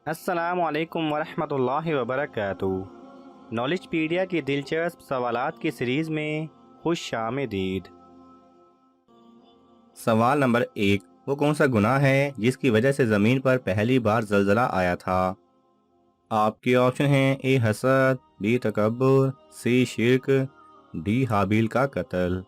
अस्सलाम वालेकुम वरहमतुल्लाहि वबरकातुहू। नॉलेजपीडिया की दिलचस्प सवालात की सीरीज़ में खुश आमदीद। सवाल नंबर 1। वो कौन सा गुनाह है जिसकी वजह से ज़मीन पर पहली बार जल्जला आया था? आपके ऑप्शन हैं ए हसद, बी तकब्बुर, सी शिर्क, डी हाबील का कत्ल।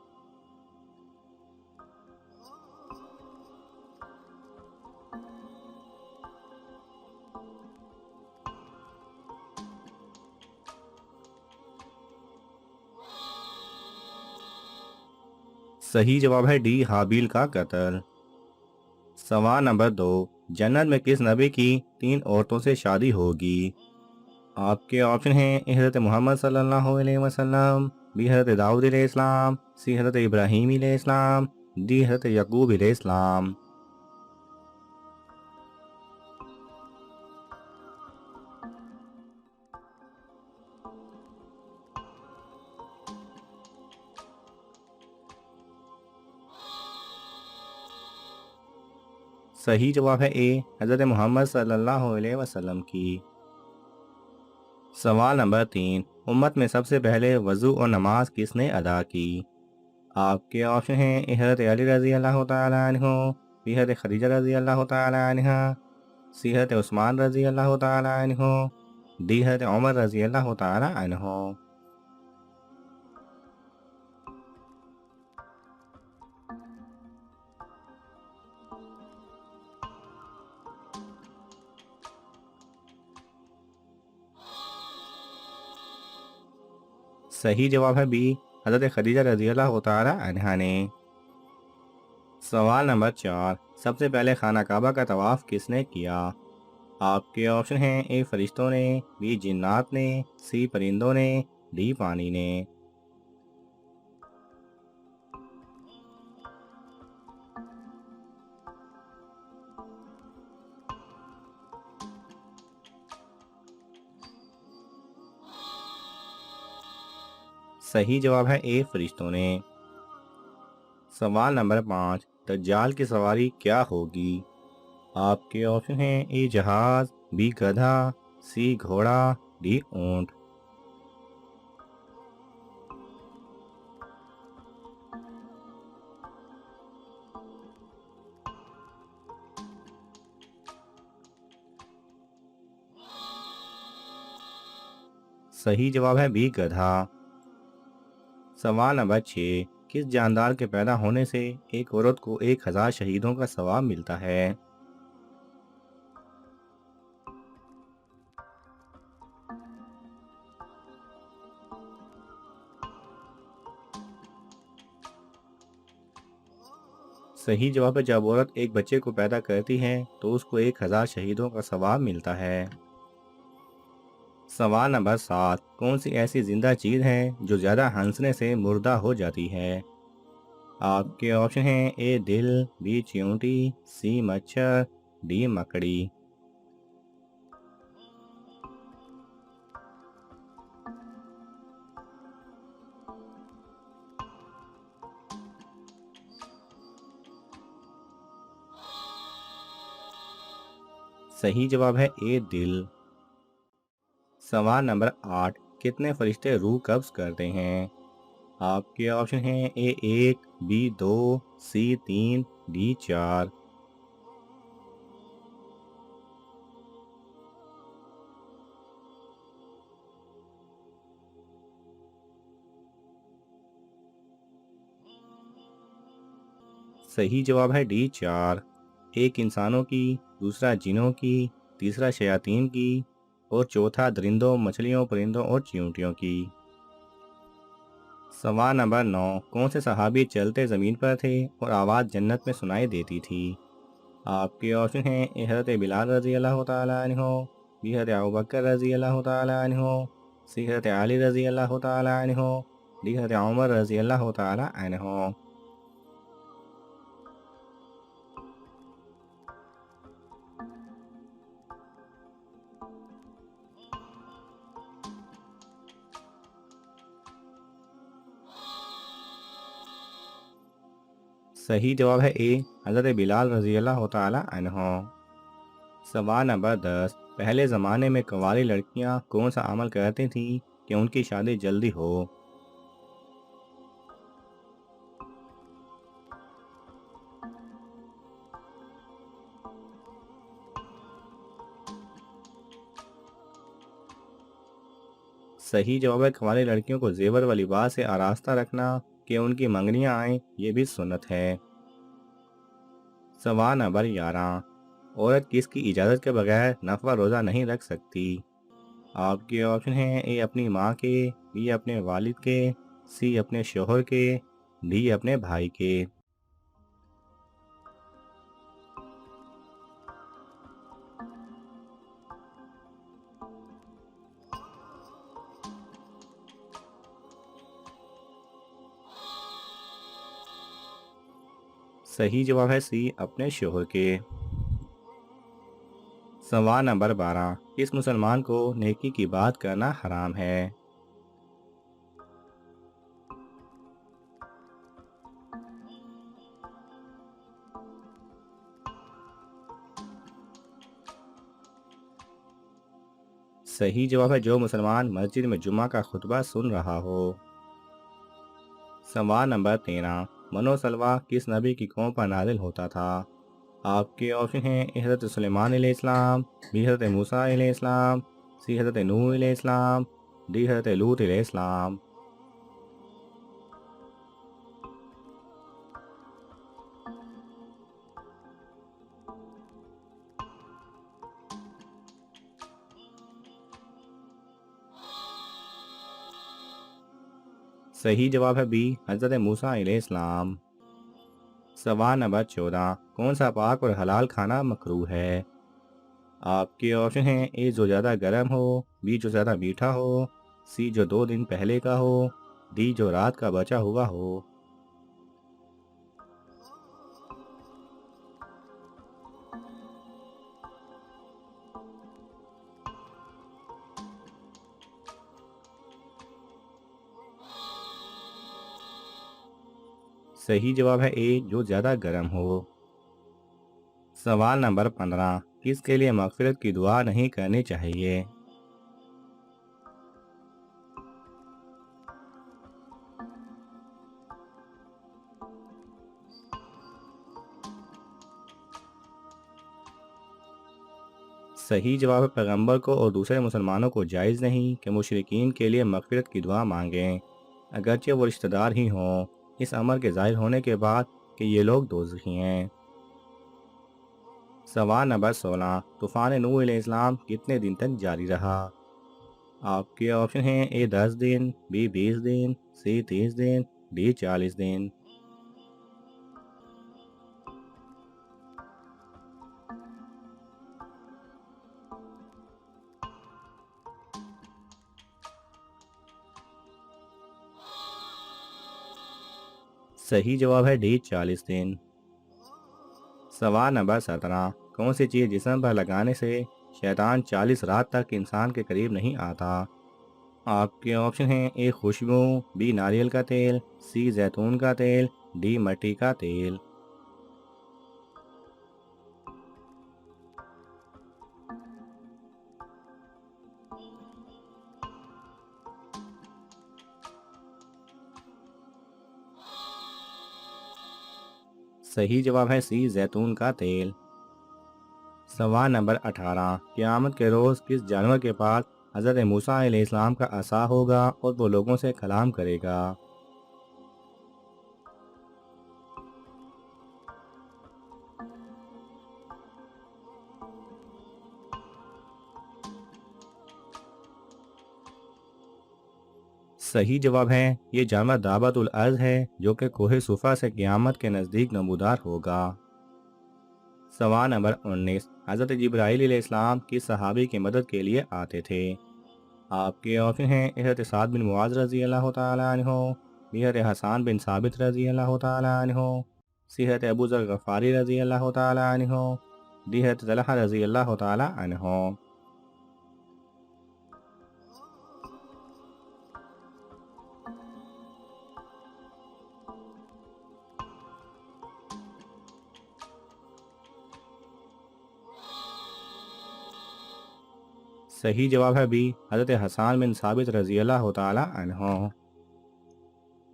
सही जवाब है डी हाबील का कत्ल। सवाल नंबर 2। जन्नत में किस नबी की 3 औरतों से शादी होगी? आपके ऑप्शन हैं ए हज़रत मोहम्मद सल्लल्लाहु अलैहि वसल्लम, बी हज़रत दाऊद अलैहिस्सलाम, सी हज़रत इब्राहीम अलैहिस्सलाम, डी हज़रत यकूब अलैहिस्सलाम। सही जवाब है ए हज़रत मोहम्मद सल्लल्लाहु अलैहि वसल्लम की। सवाल नंबर 3। उम्मत में सबसे पहले वज़ू और नमाज किसने अदा की? आपके ऑप्शन हैं ए हज़रत अली रज़ी अल्लाह तआला अन्हु, बी हज़रत खदीजा रज़ी अल्लाह तआला अन्हा, सी हज़रत उस्मान रज़ी अल्लाह तआला अन्हु, डी हज़रत उमर रज़ी अल्लाह तआला अन्हु। सही जवाब है बी हज़रत खदीजा रज़ी अल्लाह तआला अन्हा ने। सवाल नंबर 4। सबसे पहले खाना काबा का तवाफ़ किसने किया? आपके ऑप्शन हैं ए फरिश्तों ने, बी जिन्नात ने, सी परिंदों ने, डी पानी ने। सही जवाब है ए फरिश्तों ने। सवाल नंबर 5। दज्जाल की सवारी क्या होगी? आपके ऑप्शन हैं ए जहाज, बी गधा, सी घोड़ा, डी ऊंट। सही जवाब है बी गधा। सवाल नंबर 6। किस जानदार के पैदा होने से एक औरत को 1000 शहीदों का सवाब मिलता है? सही जवाब है जब औरत एक बच्चे को पैदा करती है तो उसको 1000 शहीदों का सवाब मिलता है। सवाल नंबर 7। कौन सी ऐसी जिंदा चीज़ है जो ज़्यादा हंसने से मुर्दा हो जाती है? आपके ऑप्शन हैं ए दिल, बी चींटी, सी मच्छर, डी मकड़ी। सही जवाब है ए दिल। सवाल नंबर 8। कितने फरिश्ते रूह कब्ज करते हैं? आपके ऑप्शन हैं ए 1, बी 2, सी 3, डी 4। सही जवाब है डी 4। एक इंसानों की, दूसरा जिनों की, तीसरा शयातीन की और चौथा दरिंदों, मछलियों, परिंदों और चींटियों की। सवाल नंबर 9। कौन से सहाबी चलते ज़मीन पर थे और आवाज़ जन्नत में सुनाई देती थी? आपके ऑप्शन हैं ए हज़रत बिलाल रज़ी अल्लाह तआला अन्हो, बी हज़रत अबू बकर रज़ी अल्लाह तआला अन्हो, सी हज़रत अली रज़ी अल्लाह तआला अन्हो, डी हज़रत उमर रज़ी अल्लाह तआला अन्हो। सही जवाब है ए हज़रत बिलाल रज़ी अल्लाह तआला अन्हो। सवाल नंबर 10। पहले ज़माने में कुंवारी लड़कियां कौन सा अमल करती थीं कि उनकी शादी जल्दी हो? सही जवाब है कुंवारी लड़कियों को जेवर व लिबास से आरास्ता रखना कि उनकी मंगनियां आएं, ये भी सुन्नत है। सवाल नंबर 11। औरत किसकी इजाज़त के बगैर नफवा रोज़ा नहीं रख सकती? आपके ऑप्शन हैं ए अपनी माँ के, बी अपने वालिद के, सी अपने शोहर के, डी अपने भाई के। सही जवाब है सी अपने शोहर के। सवाल नंबर 12। किस मुसलमान को नेकी की बात करना हराम है? सही जवाब है जो मुसलमान मस्जिद में जुमा का खुतबा सुन रहा हो। सवाल नंबर 13। मनोसलवा किस नबी की कौम पर नाजिल होता था? आपके ऑप्शन हैं ए हज़रत सुलेमान अलैहिस्सलाम, बी हज़रत मूसा अलैहिस्सलाम, सी हज़रत नूह अलैहिस्सलाम, डी हज़रत लूत अलैहिस्सलाम। सही जवाब है बी हज़रत मूसा अलैहिस्सलाम। सवाल नंबर 14। कौन सा पाक और हलाल खाना मकरूह है? आपके ऑप्शन हैं ए जो ज़्यादा गर्म हो, बी जो ज़्यादा मीठा हो, सी जो 2 दिन पहले का हो, डी जो रात का बचा हुआ हो। सही जवाब है ए जो ज़्यादा गर्म हो। सवाल नंबर 15। किसके लिए मगफिरत की दुआ नहीं करनी चाहिए? सही जवाब है पैगंबर को और दूसरे मुसलमानों को जायज़ नहीं कि मुशरिकीन के लिए मगफिरत की दुआ मांगें, अगरचे वो रिश्तेदार ही हों, इस अमर के ज़ाहिर होने के बाद कि ये लोग दोज़खी हैं। सवाल नंबर 16। तूफ़ान नूह अलैहिस्सलाम कितने दिन तक जारी रहा? आपके ऑप्शन हैं ए 10 दिन, बी 20 दिन, सी 30 दिन, डी 40 दिन। सही जवाब है डी 40 दिन। सवाल नंबर 17। कौन सी चीज़ जिस्म पर लगाने से शैतान 40 रात तक इंसान के करीब नहीं आता? आपके ऑप्शन हैं ए खुशबू, बी नारियल का तेल, सी जैतून का तेल, डी मट्टी का तेल। सही जवाब है सी जैतून का तेल। सवाल नंबर 18। क़यामत के रोज़ किस जानवर के पास हज़रत मूसा अलैहिस्सलाम का असा होगा और वो लोगों से कलाम करेगा? सही जवाब है ये जानवर दाबतुल अर्ज़ है जो कि कोहे सूफा से क़यामत के नज़दीक नमूदार होगा। सवाल नंबर 19। हज़रत जिब्राईल अलैहिस्सलाम किस सहाबी की मदद के लिए आते थे? आपके ऑप्शन हैं हज़रत साद बिन मुआज़ रज़ी अल्लाह तआला अन्हो, बी हज़रत हसन बिन साबित रज़ी अल्लाह तआला अन्हो, सी हज़रत अबू ज़र गफ़ारी रज़ी अल्लाह तआला अन्हो, डी हज़रत तलहा रज़ी अल्लाह तआला अन्हो। सही जवाब है बी, हज़रत हसन बिन साबित रजी अल्लाह तआला अन्हो।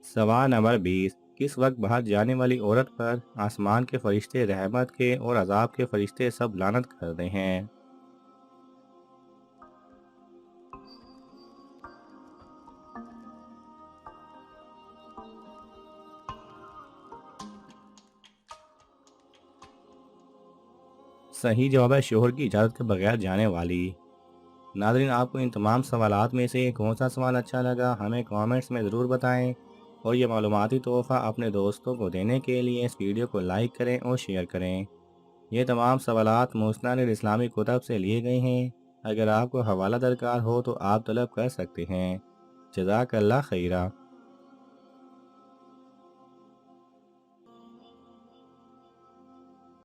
सवाल नंबर 20, किस वक्त बाहर जाने वाली औरत पर आसमान के फरिश्ते रहमत के और अजाब के फरिश्ते सब लानत करते हैं? सही जवाब है शोहर की इजाज़त के बगैर जाने वाली। नाज़रीन, आपको इन तमाम सवालात में से कौन सा सवाल अच्छा लगा हमें कमेंट्स में ज़रूर बताएं, और ये मालूमाती तोहफ़ा अपने दोस्तों को देने के लिए इस वीडियो को लाइक करें और शेयर करें। ये तमाम सवालात मुस्नद इस्लामी कुतब से लिए गए हैं। अगर आपको हवाला दरकार हो तो आप तलब कर सकते हैं। जज़ाकल्लाह खैरा।